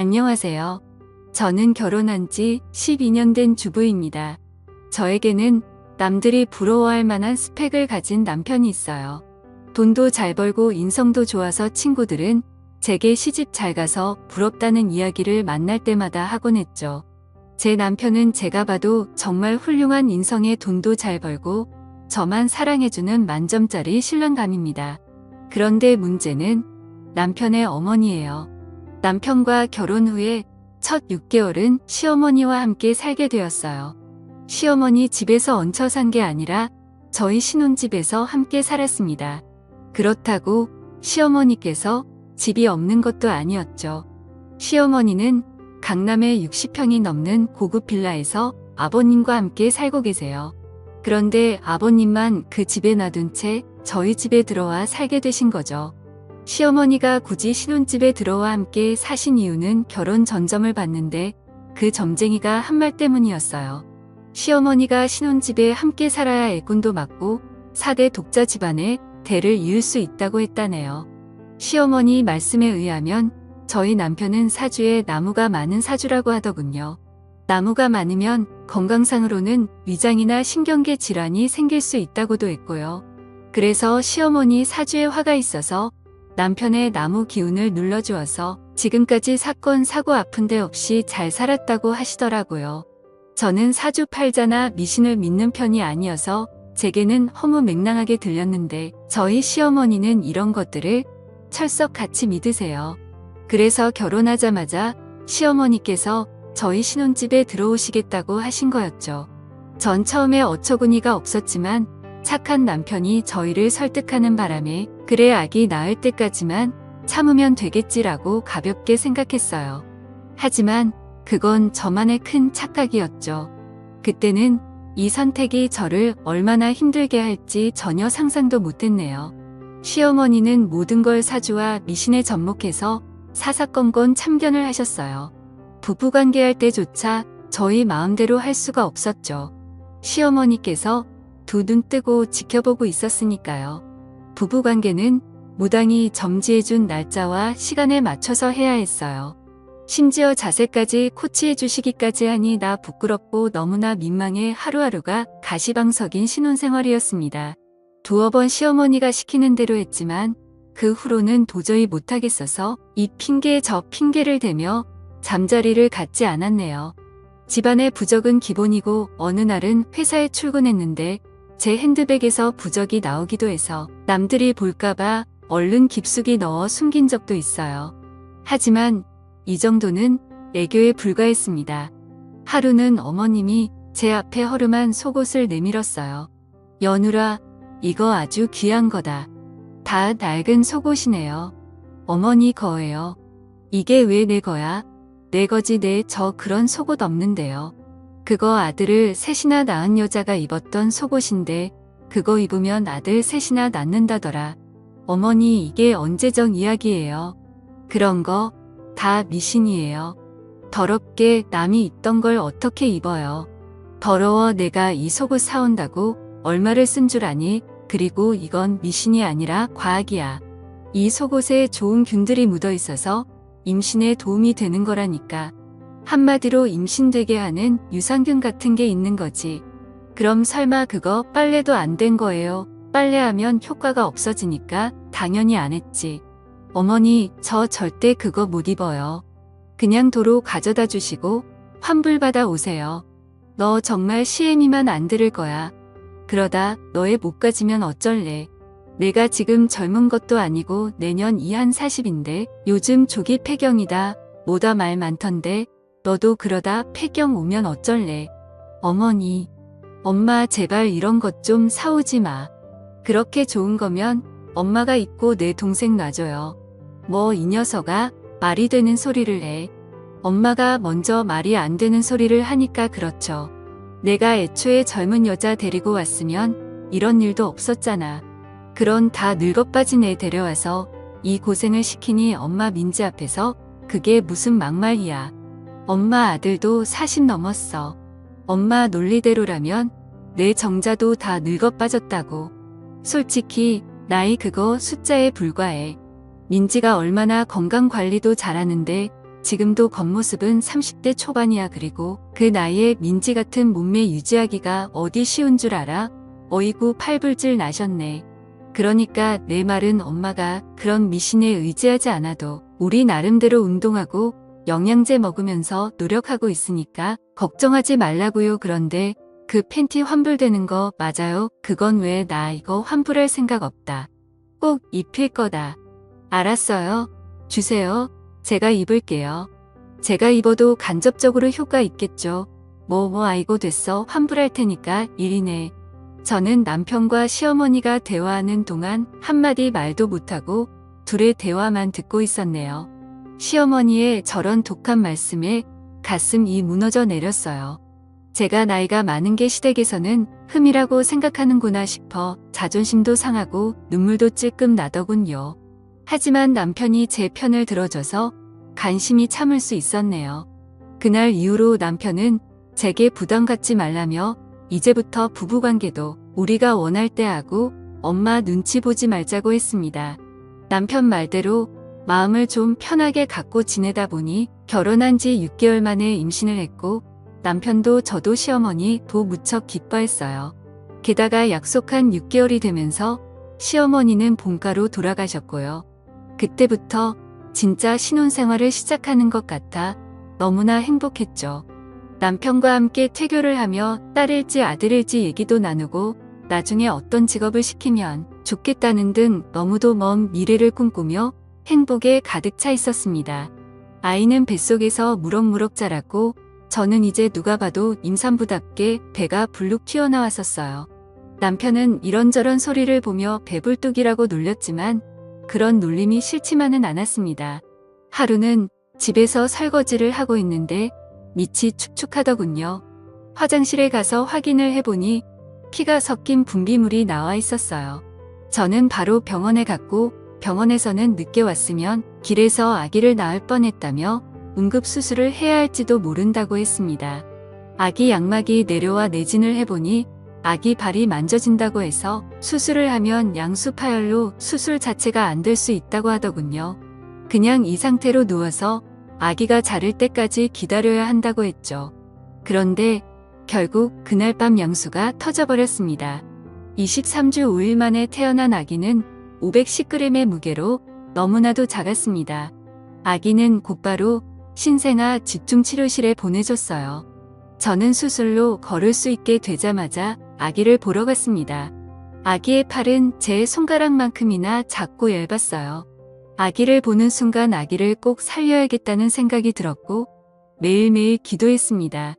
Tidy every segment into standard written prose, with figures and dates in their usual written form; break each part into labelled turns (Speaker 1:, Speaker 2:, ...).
Speaker 1: 안녕하세요. 저는 결혼한 지 12년 된 주부입니다. 저에게는 남들이 부러워할 만한 스펙을 가진 남편이 있어요. 돈도 잘 벌고 인성도 좋아서 친구들은 제게 시집 잘 가서 부럽다는 이야기를 만날 때마다 하곤 했죠. 제 남편은 제가 봐도 정말 훌륭한 인성에 돈도 잘 벌고 저만 사랑해주는 만점짜리 신랑감입니다. 그런데 문제는 남편의 어머니예요. 남편과 결혼 후에 첫 6개월은 시어머니와 함께 살게 되었어요. 시어머니 집에서 얹혀 산 게 아니라 저희 신혼집에서 함께 살았습니다. 그렇다고 시어머니께서 집이 없는 것도 아니었죠. 시어머니는 강남의 60평이 넘는 고급 빌라에서 아버님과 함께 살고 계세요. 그런데 아버님만 그 집에 놔둔 채 저희 집에 들어와 살게 되신 거죠. 시어머니가 굳이 신혼집에 들어와 함께 사신 이유는 결혼 전점을 봤는데 그 점쟁이가 한 말 때문이었어요. 시어머니가 신혼집에 함께 살아야 애군도 맞고 4대 독자 집안에 대를 이을 수 있다고 했다네요. 시어머니 말씀에 의하면 저희 남편은 사주에 나무가 많은 사주라고 하더군요. 나무가 많으면 건강상으로는 위장이나 신경계 질환이 생길 수 있다고도 했고요. 그래서 시어머니 사주에 화가 있어서 남편의 나무 기운을 눌러주어서 지금까지 사건 사고 아픈 데 없이 잘 살았다고 하시더라고요. 저는 사주팔자나 미신을 믿는 편이 아니어서 제게는 허무맹랑하게 들렸는데 저희 시어머니는 이런 것들을 철석같이 믿으세요. 그래서 결혼하자마자 시어머니께서 저희 신혼집에 들어오시겠다고 하신 거였죠. 전 처음에 어처구니가 없었지만 착한 남편이 저희를 설득하는 바람에 그래 아기 낳을 때까지만 참으면 되겠지라고 가볍게 생각했어요. 하지만 그건 저만의 큰 착각이었죠. 그때는 이 선택이 저를 얼마나 힘들게 할지 전혀 상상도 못했네요. 시어머니는 모든 걸 사주와 미신에 접목해서 사사건건 참견을 하셨어요. 부부관계할 때조차 저희 마음대로 할 수가 없었죠. 시어머니께서 두 눈 뜨고 지켜보고 있었으니까요. 부부관계는 무당이 점지해준 날짜와 시간에 맞춰서 해야 했어요. 심지어 자세까지 코치해 주시기까지 하니 나 부끄럽고 너무나 민망해 하루하루가 가시방석인 신혼생활이었습니다. 두어 번 시어머니가 시키는 대로 했지만 그 후로는 도저히 못하겠어서 이 핑계 저 핑계를 대며 잠자리를 갖지 않았네요. 집안의 부적은 기본이고 어느 날은 회사에 출근했는데 제 핸드백에서 부적이 나오기도 해서 남들이 볼까봐 얼른 깊숙이 넣어 숨긴 적도 있어요. 하지만 이 정도는 애교에 불과했습니다. 하루는 어머님이 제 앞에 허름한 속옷을 내밀었어요. 연우라, 이거 아주 귀한 거다. 다 낡은 속옷이네요. 어머니 거예요. 이게 왜 내 거야? 내 거지 저 그런 속옷 없는데요. 그거 아들을 셋이나 낳은 여자가 입었던 속옷인데 그거 입으면 아들 셋이나 낳는다더라. 어머니 이게 언제적 이야기예요. 그런 거 다 미신이에요. 더럽게 남이 입던 걸 어떻게 입어요. 더러워 내가 이 속옷 사온다고 얼마를 쓴 줄 아니? 그리고 이건 미신이 아니라 과학이야. 이 속옷에 좋은 균들이 묻어 있어서 임신에 도움이 되는 거라니까. 한마디로 임신되게 하는 유산균 같은 게 있는 거지. 그럼 설마 그거 빨래도 안 된 거예요? 빨래하면 효과가 없어지니까 당연히 안 했지. 어머니 저 절대 그거 못 입어요. 그냥 도로 가져다 주시고 환불받아 오세요. 너 정말 시애미만 안 들을 거야. 그러다 너의 못 가지면 어쩔래. 내가 지금 젊은 것도 아니고 내년 이한 40인데 요즘 조기 폐경이다. 뭐다 말 많던데 너도 그러다 폐경 오면 어쩔래. 어머니, 엄마 제발 이런 것 좀 사오지 마. 그렇게 좋은 거면 엄마가 입고 내 동생 놔줘요. 뭐 이 녀석아 말이 되는 소리를 해. 엄마가 먼저 말이 안 되는 소리를 하니까 그렇죠. 내가 애초에 젊은 여자 데리고 왔으면 이런 일도 없었잖아. 그런 다 늙어빠진 애 데려와서 이 고생을 시키니 엄마 민지 앞에서 그게 무슨 막말이야. 엄마 아들도 40 넘었어. 엄마 논리대로라면 내 정자도 다 늙어빠졌다고. 솔직히 나이 그거 숫자에 불과해. 민지가 얼마나 건강관리도 잘하는데 지금도 겉모습은 30대 초반이야. 그리고 그 나이에 민지 같은 몸매 유지하기가 어디 쉬운 줄 알아? 어이구 팔불질 나셨네. 그러니까 내 말은 엄마가 그런 미신에 의지하지 않아도 우리 나름대로 운동하고 영양제 먹으면서 노력하고 있으니까 걱정하지 말라고요. 그런데 그 팬티 환불되는 거 맞아요? 그건 왜 나 이거 환불할 생각 없다. 꼭 입힐 거다. 알았어요. 주세요. 제가 입을게요. 제가 입어도 간접적으로 효과 있겠죠. 아이고 됐어. 환불할 테니까 일이네. 저는 남편과 시어머니가 대화하는 동안 한마디 말도 못하고 둘의 대화만 듣고 있었네요. 시어머니의 저런 독한 말씀에 가슴이 무너져 내렸어요. 제가 나이가 많은 게 시댁에서는 흠이라고 생각하는구나 싶어 자존심도 상하고 눈물도 찔끔 나더군요. 하지만 남편이 제 편을 들어줘서 간심히 참을 수 있었네요. 그날 이후로 남편은 제게 부담 갖지 말라며 이제부터 부부관계도 우리가 원할 때 하고 엄마 눈치 보지 말자고 했습니다. 남편 말대로 마음을 좀 편하게 갖고 지내다 보니 결혼한 지 6개월 만에 임신을 했고 남편도 저도 시어머니도 무척 기뻐했어요. 게다가 약속한 6개월이 되면서 시어머니는 본가로 돌아가셨고요. 그때부터 진짜 신혼생활을 시작하는 것 같아 너무나 행복했죠. 남편과 함께 태교를 하며 딸일지 아들일지 얘기도 나누고 나중에 어떤 직업을 시키면 좋겠다는 등 너무도 먼 미래를 꿈꾸며 행복에 가득 차 있었습니다. 아이는 뱃속에서 무럭무럭 자랐고 저는 이제 누가 봐도 임산부답게 배가 불룩 튀어나왔었어요. 남편은 이런저런 소리를 보며 배불뚝이라고 놀렸지만 그런 놀림이 싫지만은 않았습니다. 하루는 집에서 설거지를 하고 있는데 밑이 축축하더군요. 화장실에 가서 확인을 해보니 피가 섞인 분비물이 나와 있었어요. 저는 바로 병원에 갔고 병원에서는 늦게 왔으면 길에서 아기를 낳을 뻔했다며 응급수술을 해야 할지도 모른다고 했습니다. 아기 양막이 내려와 내진을 해보니 아기 발이 만져진다고 해서 수술을 하면 양수 파열로 수술 자체가 안 될 수 있다고 하더군요. 그냥 이 상태로 누워서 아기가 자를 때까지 기다려야 한다고 했죠. 그런데 결국 그날 밤 양수가 터져버렸습니다. 23주 5일 만에 태어난 아기는 510g의 무게로 너무나도 작았습니다. 아기는 곧바로 신생아 집중치료실에 보내줬어요. 저는 수술로 걸을 수 있게 되자마자 아기를 보러 갔습니다. 아기의 팔은 제 손가락만큼이나 작고 얇았어요. 아기를 보는 순간 아기를 꼭 살려야겠다는 생각이 들었고 매일매일 기도했습니다.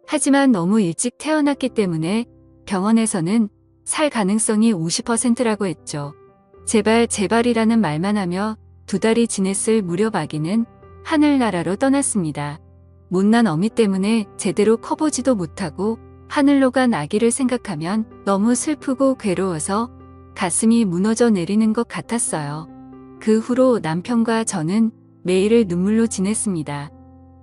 Speaker 1: 하지만 너무 일찍 태어났기 때문에 병원에서는 살 가능성이 50%라고 했죠. 제발 제발이라는 말만 하며 2달이 지냈을 무렵 아기는 하늘나라로 떠났습니다. 못난 어미 때문에 제대로 커보지도 못하고 하늘로 간 아기를 생각하면 너무 슬프고 괴로워서 가슴이 무너져 내리는 것 같았어요. 그 후로 남편과 저는 매일을 눈물로 지냈습니다.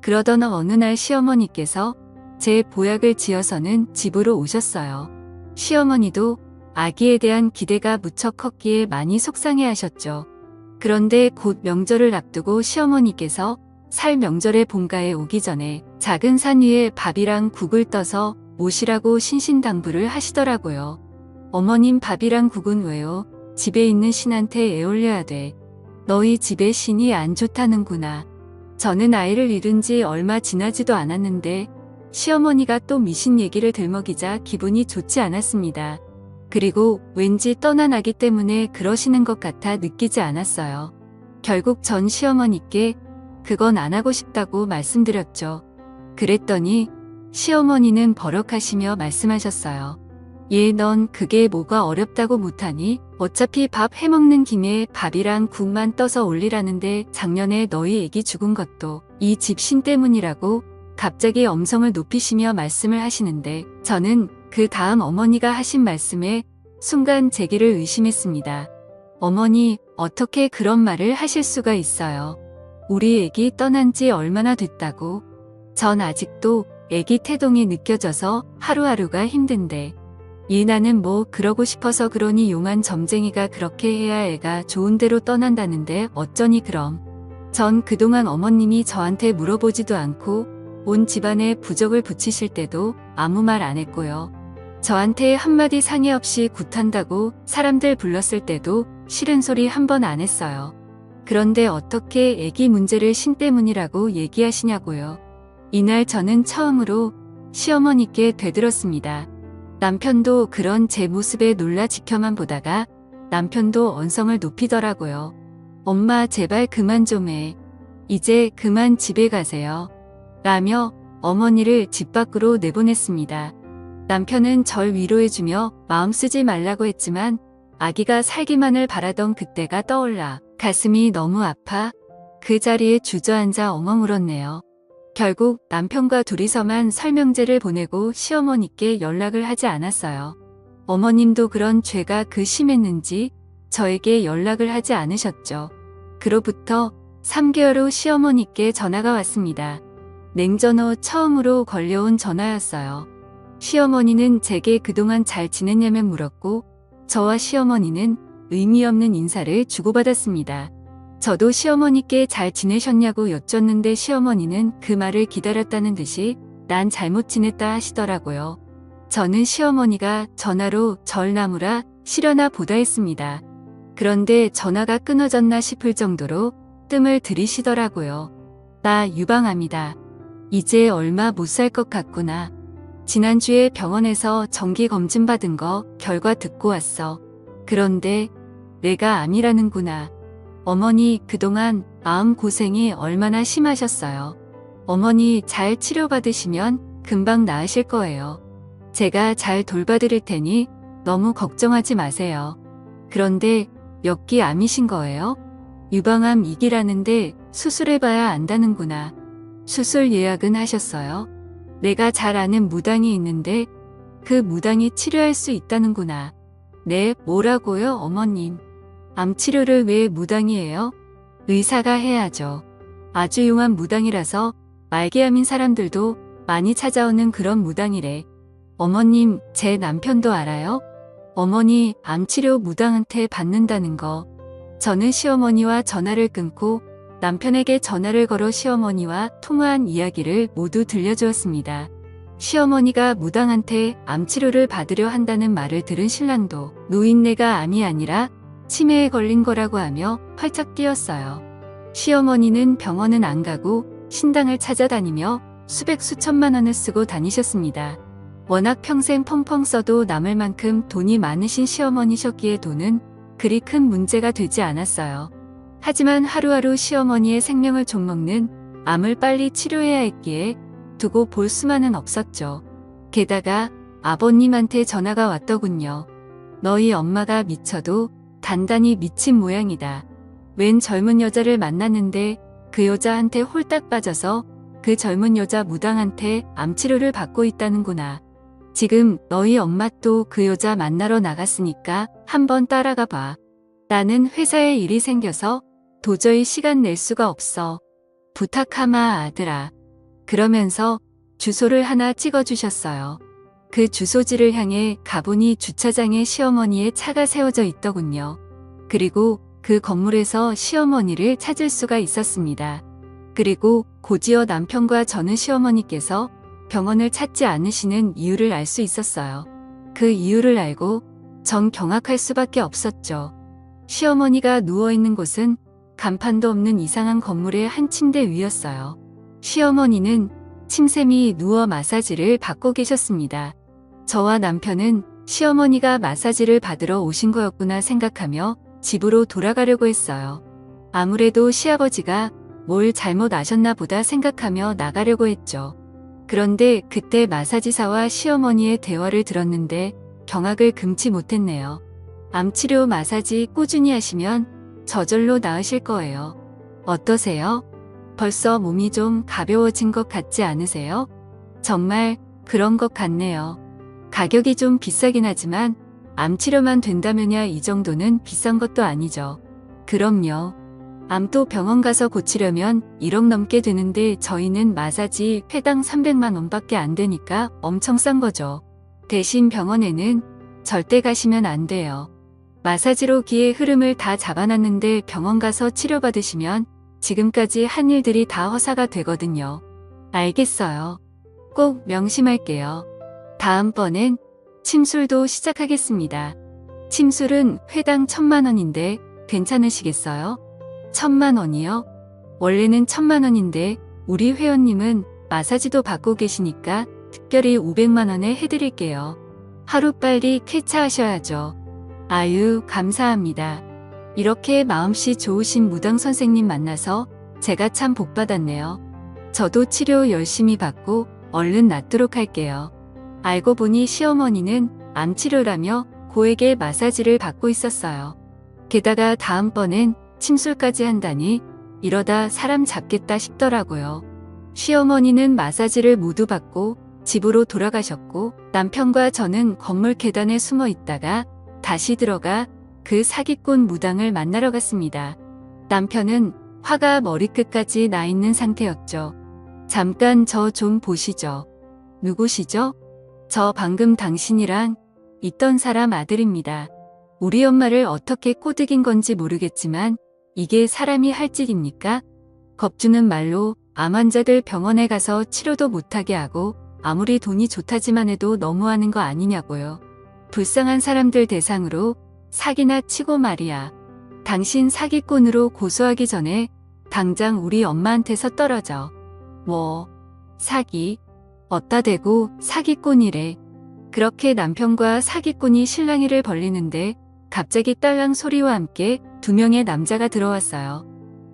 Speaker 1: 그러던 어느 날 시어머니께서 제 보약을 지어서는 집으로 오셨어요. 시어머니도 아기에 대한 기대가 무척 컸기에 많이 속상해하셨죠. 그런데 곧 명절을 앞두고 시어머니께서 살 명절에 본가에 오기 전에 작은 산 위에 밥이랑 국을 떠서 모시라고 신신당부를 하시더라고요. 어머님 밥이랑 국은 왜요? 집에 있는 신한테 애올려야 돼. 너희 집에 신이 안 좋다는구나. 저는 아이를 잃은 지 얼마 지나지도 않았는데 시어머니가 또 미신 얘기를 들먹이자 기분이 좋지 않았습니다. 그리고 왠지 떠난 아기 때문에 그러시는 것 같아 느끼지 않았어요. 결국 전 시어머니께 그건 안 하고 싶다고 말씀드렸죠. 그랬더니 시어머니는 버럭하시며 말씀하셨어요. 얘 넌 그게 뭐가 어렵다고 못하니? 어차피 밥 해먹는 김에 밥이랑 국만 떠서 올리라는데 작년에 너희 애기 죽은 것도 이 집 신 때문이라고 갑자기 엄성을 높이시며 말씀을 하시는데 저는 그 다음 어머니가 하신 말씀에 순간 제기를 의심했습니다. 어머니, 어떻게 그런 말을 하실 수가 있어요? 우리 애기 떠난 지 얼마나 됐다고? 전 아직도 애기 태동이 느껴져서 하루하루가 힘든데. 나는 뭐 그러고 싶어서 그러니 용한 점쟁이가 그렇게 해야 애가 좋은 데로 떠난다는데 어쩌니 그럼. 전 그동안 어머님이 저한테 물어보지도 않고 온 집안에 부적을 붙이실 때도 아무 말 안 했고요. 저한테 한마디 상의 없이 굿한다고 사람들 불렀을 때도 싫은 소리 한 번 안 했어요. 그런데 어떻게 아기 문제를 신 때문이라고 얘기하시냐고요. 이날 저는 처음으로 시어머니께 되들었습니다. 남편도 그런 제 모습에 놀라 지켜만 보다가 남편도 언성을 높이더라고요. 엄마 제발 그만 좀 해. 이제 그만 집에 가세요. 라며 어머니를 집 밖으로 내보냈습니다. 남편은 절 위로해주며 마음 쓰지 말라고 했지만 아기가 살기만을 바라던 그때가 떠올라 가슴이 너무 아파 그 자리에 주저앉아 엉엉 울었네요. 결국 남편과 둘이서만 설명제를 보내고 시어머니께 연락을 하지 않았어요. 어머님도 그런 죄가 심했는지 저에게 연락을 하지 않으셨죠. 그로부터 3개월 후 시어머니께 전화가 왔습니다. 냉전 후 처음으로 걸려온 전화였어요. 시어머니는 제게 그동안 잘 지냈냐면 물었고 저와 시어머니는 의미 없는 인사를 주고받았습니다. 저도 시어머니께 잘 지내셨냐고 여쭸는데 시어머니는 그 말을 기다렸다는 듯이 난 잘못 지냈다 하시더라고요. 저는 시어머니가 전화로 절 나무라 시려나 보다 했습니다. 그런데 전화가 끊어졌나 싶을 정도로 뜸을 들이시더라고요. 나 유방암이다. 이제 얼마 못 살 것 같구나. 지난주에 병원에서 정기 검진 받은 거 결과 듣고 왔어. 그런데 내가 암이라는구나. 어머니 그동안 마음고생이 얼마나 심하셨어요. 어머니 잘 치료받으시면 금방 나으실 거예요. 제가 잘 돌봐드릴 테니 너무 걱정하지 마세요. 그런데 몇 기 암이신 거예요? 유방암 2기라는데 수술해봐야 안다는구나. 수술 예약은 하셨어요? 내가 잘 아는 무당이 있는데 그 무당이 치료할 수 있다는구나. 네, 뭐라고요, 어머님? 암 치료를 왜 무당이 해요? 의사가 해야죠. 아주 용한 무당이라서 말기암인 사람들도 많이 찾아오는 그런 무당이래. 어머님, 제 남편도 알아요? 어머니 암치료 무당한테 받는다는 거. 저는 시어머니와 전화를 끊고 남편에게 전화를 걸어 시어머니와 통화한 이야기를 모두 들려주었습니다. 시어머니가 무당한테 암치료를 받으려 한다는 말을 들은 신랑도 노인네가 암이 아니라 치매에 걸린 거라고 하며 활짝 뛰었어요. 시어머니는 병원은 안 가고 신당을 찾아다니며 수백 수천만 원을 쓰고 다니셨습니다. 워낙 평생 펑펑 써도 남을 만큼 돈이 많으신 시어머니셨기에 돈은 그리 큰 문제가 되지 않았어요. 하지만 하루하루 시어머니의 생명을 좀먹는 암을 빨리 치료해야 했기에 두고 볼 수만은 없었죠. 게다가 아버님한테 전화가 왔더군요. 너희 엄마가 미쳐도 단단히 미친 모양이다. 웬 젊은 여자를 만났는데 그 여자한테 홀딱 빠져서 그 젊은 여자 무당한테 암치료를 받고 있다는구나. 지금 너희 엄마 또 그 여자 만나러 나갔으니까 한번 따라가 봐. 나는 회사에 일이 생겨서 도저히 시간 낼 수가 없어. 부탁하마 아들아. 그러면서 주소를 하나 찍어주셨어요. 그 주소지를 향해 가보니 주차장에 시어머니의 차가 세워져 있더군요. 그리고 그 건물에서 시어머니를 찾을 수가 있었습니다. 그리고 곧이어 남편과 저는 시어머니께서 병원을 찾지 않으시는 이유를 알 수 있었어요. 그 이유를 알고 전 경악할 수밖에 없었죠. 시어머니가 누워있는 곳은 간판도 없는 이상한 건물의 한 침대 위였어요. 시어머니는 침샘이 누워 마사지를 받고 계셨습니다. 저와 남편은 시어머니가 마사지를 받으러 오신 거였구나 생각하며 집으로 돌아가려고 했어요. 아무래도 시아버지가 뭘 잘못 아셨나 보다 생각하며 나가려고 했죠. 그런데 그때 마사지사와 시어머니의 대화를 들었는데 경악을 금치 못했네요. 암치료 마사지 꾸준히 하시면 저절로 나으실 거예요. 어떠세요? 벌써 몸이 좀 가벼워진 것 같지 않으세요? 정말 그런 것 같네요. 가격이 좀 비싸긴 하지만 암치료만 된다면야 이 정도는 비싼 것도 아니죠. 그럼요. 암도 병원 가서 고치려면 1억 넘게 되는데 저희는 마사지 회당 300만 원밖에 안 되니까 엄청 싼 거죠. 대신 병원에는 절대 가시면 안 돼요. 마사지로 기의 흐름을 다 잡아놨는데 병원 가서 치료받으시면 지금까지 한 일들이 다 허사가 되거든요. 알겠어요. 꼭 명심할게요. 다음번엔 침술도 시작하겠습니다. 침술은 회당 1,000만 원인데 괜찮으시겠어요? 1,000만 원이요? 원래는 1,000만 원인데 우리 회원님은 마사지도 받고 계시니까 특별히 500만 원에 해드릴게요. 하루빨리 쾌차하셔야죠. 아유, 감사합니다. 이렇게 마음씨 좋으신 무당 선생님 만나서 제가 참 복받았네요. 저도 치료 열심히 받고 얼른 낫도록 할게요. 알고 보니 시어머니는 암치료라며 고액의 마사지를 받고 있었어요. 게다가 다음번엔 침술까지 한다니 이러다 사람 잡겠다 싶더라고요. 시어머니는 마사지를 모두 받고 집으로 돌아가셨고 남편과 저는 건물 계단에 숨어 있다가 다시 들어가 그 사기꾼 무당을 만나러 갔습니다. 남편은 화가 머리끝까지 나 있는 상태였죠. 잠깐 저 좀 보시죠. 누구시죠? 저 방금 당신이랑 있던 사람 아들입니다. 우리 엄마를 어떻게 꼬드긴 건지 모르겠지만 이게 사람이 할 짓입니까? 겁주는 말로 암 환자들 병원에 가서 치료도 못하게 하고 아무리 돈이 좋다지만 해도 너무하는 거 아니냐고요. 불쌍한 사람들 대상으로 사기나 치고 말이야. 당신 사기꾼으로 고소하기 전에 당장 우리 엄마한테서 떨어져. 뭐, 사기? 어따 대고 사기꾼이래. 그렇게 남편과 사기꾼이 실랑이를 벌리는데 갑자기 딸랑 소리와 함께 2명의 남자가 들어왔어요.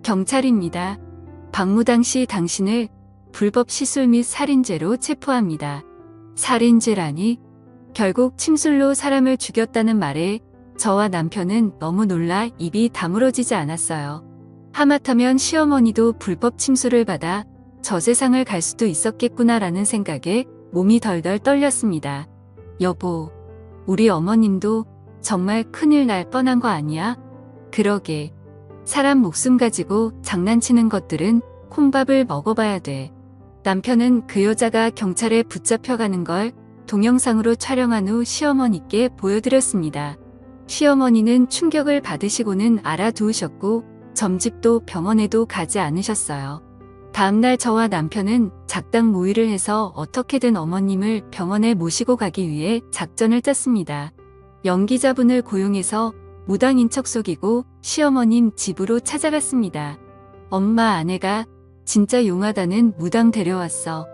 Speaker 1: 경찰입니다. 박무당 씨 당신을 불법 시술 및 살인죄로 체포합니다. 살인죄라니? 결국 침술로 사람을 죽였다는 말에 저와 남편은 너무 놀라 입이 다물어지지 않았어요. 하마터면 시어머니도 불법 침술을 받아 저 세상을 갈 수도 있었겠구나라는 생각에 몸이 덜덜 떨렸습니다. 여보, 우리 어머님도 정말 큰일 날 뻔한 거 아니야? 그러게. 사람 목숨 가지고 장난치는 것들은 콩밥을 먹어봐야 돼. 남편은 그 여자가 경찰에 붙잡혀가는 걸 동영상으로 촬영한 후 시어머니께 보여드렸습니다. 시어머니는 충격을 받으시고는 알아두으셨고 점집도 병원에도 가지 않으셨어요. 다음날 저와 남편은 작당 모의를 해서 어떻게든 어머님을 병원에 모시고 가기 위해 작전을 짰습니다. 연기자분을 고용해서 무당인 척 속이고 시어머님 집으로 찾아갔습니다. 엄마, 아내가 진짜 용하다는 무당 데려왔어.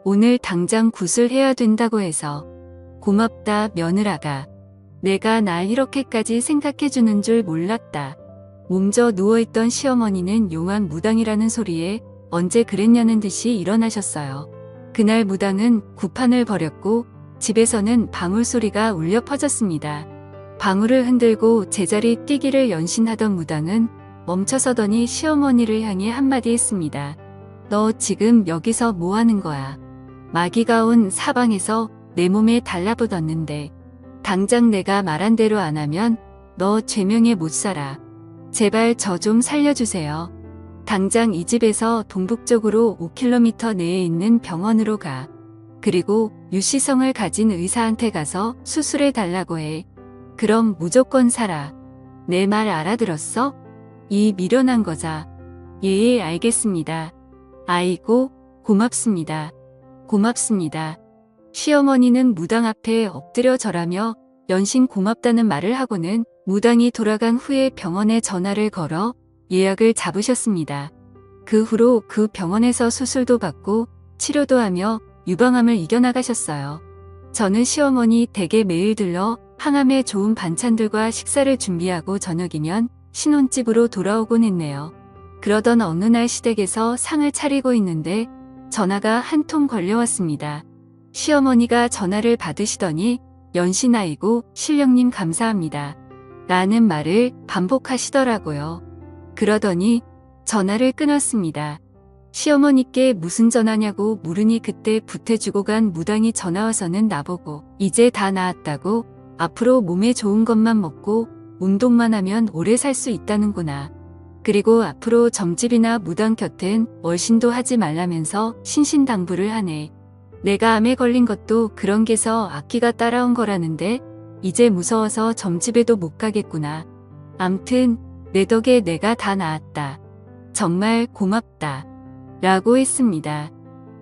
Speaker 1: 오늘 당장 구슬해야 된다고 해서. 고맙다, 며느라가. 내가 날 이렇게까지 생각해주는 줄 몰랐다. 몸져 누워있던 시어머니는 용한 무당이라는 소리에 언제 그랬냐는 듯이 일어나셨어요. 그날 무당은 구판을 벌였고 집에서는 방울소리가 울려 퍼졌습니다. 방울을 흔들고 제자리 뛰기를 연신하던 무당은 멈춰서더니 시어머니를 향해 한마디 했습니다. 너 지금 여기서 뭐 하는 거야? 마귀가 온 사방에서 내 몸에 달라붙었는데 당장 내가 말한 대로 안 하면 너 죄명에 못 살아. 제발 저 좀 살려주세요. 당장 이 집에서 동북쪽으로 5km 내에 있는 병원으로 가. 그리고 유시성을 가진 의사한테 가서 수술해 달라고 해. 그럼 무조건 살아. 내 말 알아들었어? 이 미련한 거자. 예, 알겠습니다. 아이고, 고맙습니다. 고맙습니다. 시어머니는 무당 앞에 엎드려 절하며 연신 고맙다는 말을 하고는 무당이 돌아간 후에 병원에 전화를 걸어 예약을 잡으셨습니다. 그 후로 그 병원에서 수술도 받고 치료도 하며 유방암을 이겨나가셨어요. 저는 시어머니 댁에 매일 들러 항암에 좋은 반찬들과 식사를 준비하고 저녁이면 신혼집으로 돌아오곤 했네요. 그러던 어느 날 시댁에서 상을 차리고 있는데 전화가 한 통 걸려왔습니다. 시어머니가 전화를 받으시더니 연신아이고 신령님 감사합니다. 라는 말을 반복하시더라고요. 그러더니 전화를 끊었습니다. 시어머니께 무슨 전화냐고 물으니 그때 부태주고 간 무당이 전화와서는 나보고 이제 다 나았다고 앞으로 몸에 좋은 것만 먹고 운동만 하면 오래 살 수 있다는구나. 그리고 앞으로 점집이나 무당 곁엔 월신도 하지 말라면서 신신당부를 하네. 내가 암에 걸린 것도 그런 게서 악기가 따라온 거라는데 이제 무서워서 점집에도 못 가겠구나. 암튼 내 덕에 내가 다 나았다. 정말 고맙다. 라고 했습니다.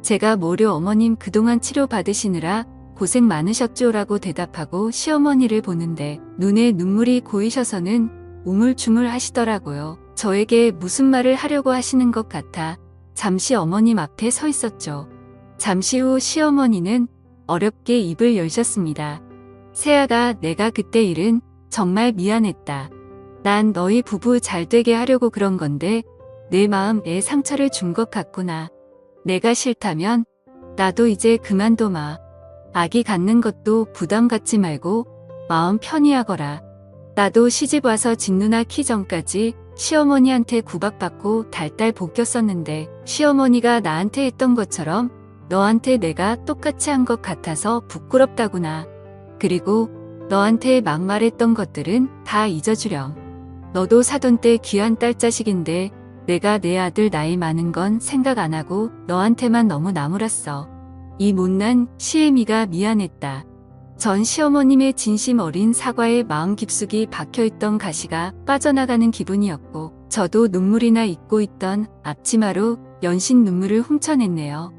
Speaker 1: 제가 모려 어머님 그동안 치료받으시느라 고생 많으셨죠? 라고 대답하고 시어머니를 보는데 눈에 눈물이 고이셔서는 우물쭈물 하시더라고요. 저에게 무슨 말을 하려고 하시는 것 같아 잠시 어머님 앞에 서 있었죠. 잠시 후 시어머니는 어렵게 입을 열셨습니다. 세아가 내가 그때 일은 정말 미안했다. 난 너희 부부 잘 되게 하려고 그런 건데 내 마음에 상처를 준 것 같구나. 내가 싫다면 나도 이제 그만둬마. 아기 갖는 것도 부담 갖지 말고 마음 편히 하거라. 나도 시집 와서 진누나 키 전까지 시어머니한테 구박받고 달달 볶였었는데 시어머니가 나한테 했던 것처럼 너한테 내가 똑같이 한 것 같아서 부끄럽다구나. 그리고 너한테 막말했던 것들은 다 잊어주렴. 너도 사돈 때 귀한 딸자식인데 내가 내 아들 나이 많은 건 생각 안 하고 너한테만 너무 나무랐어. 이 못난 시애미가 미안했다. 전 시어머님의 진심 어린 사과에 마음 깊숙이 박혀있던 가시가 빠져나가는 기분이었고 저도 눈물이나 잊고 있던 앞치마로 연신 눈물을 훔쳐냈네요.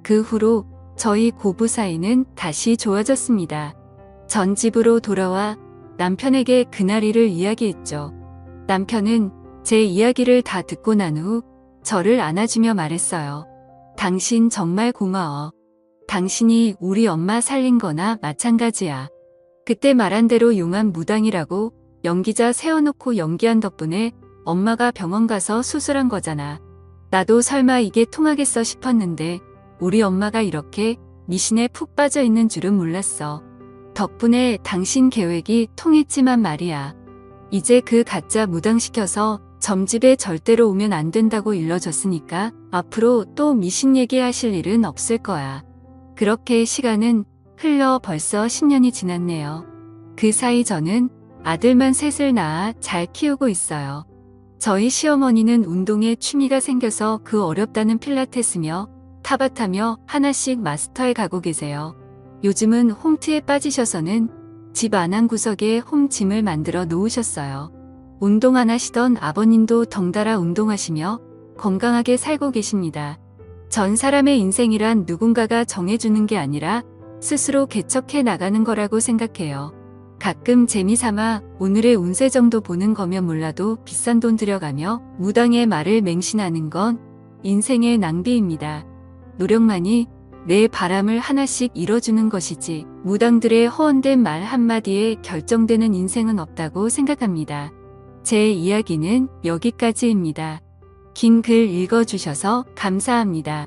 Speaker 1: 그 후로 저희 고부 사이는 다시 좋아졌습니다. 전 집으로 돌아와 남편에게 그날 일을 이야기했죠. 남편은 제 이야기를 다 듣고 난 후 저를 안아주며 말했어요. 당신 정말 고마워. 당신이 우리 엄마 살린 거나 마찬가지야. 그때 말한 대로 용한 무당이라고 연기자 세워놓고 연기한 덕분에 엄마가 병원 가서 수술한 거잖아. 나도 설마 이게 통하겠어 싶었는데 우리 엄마가 이렇게 미신에 푹 빠져 있는 줄은 몰랐어. 덕분에 당신 계획이 통했지만 말이야. 이제 그 가짜 무당시켜서 점집에 절대로 오면 안 된다고 일러줬으니까 앞으로 또 미신 얘기하실 일은 없을 거야. 그렇게 시간은 흘러 벌써 10년이 지났네요. 그 사이 저는 아들만 셋을 낳아 잘 키우고 있어요. 저희 시어머니는 운동에 취미가 생겨서 그 어렵다는 필라테스며 타바타며 하나씩 마스터해 가고 계세요. 요즘은 홈트에 빠지셔서는 집 안한 구석에 홈짐을 만들어 놓으셨어요. 운동 안 하시던 아버님도 덩달아 운동하시며 건강하게 살고 계십니다. 전 사람의 인생이란 누군가가 정해주는 게 아니라 스스로 개척해 나가는 거라고 생각해요. 가끔 재미삼아 오늘의 운세 정도 보는 거면 몰라도 비싼 돈 들여가며 무당의 말을 맹신하는 건 인생의 낭비입니다. 노력만이 내 바람을 하나씩 이뤄주는 것이지 무당들의 허언된 말 한마디에 결정되는 인생은 없다고 생각합니다. 제 이야기는 여기까지입니다. 긴 글 읽어주셔서 감사합니다.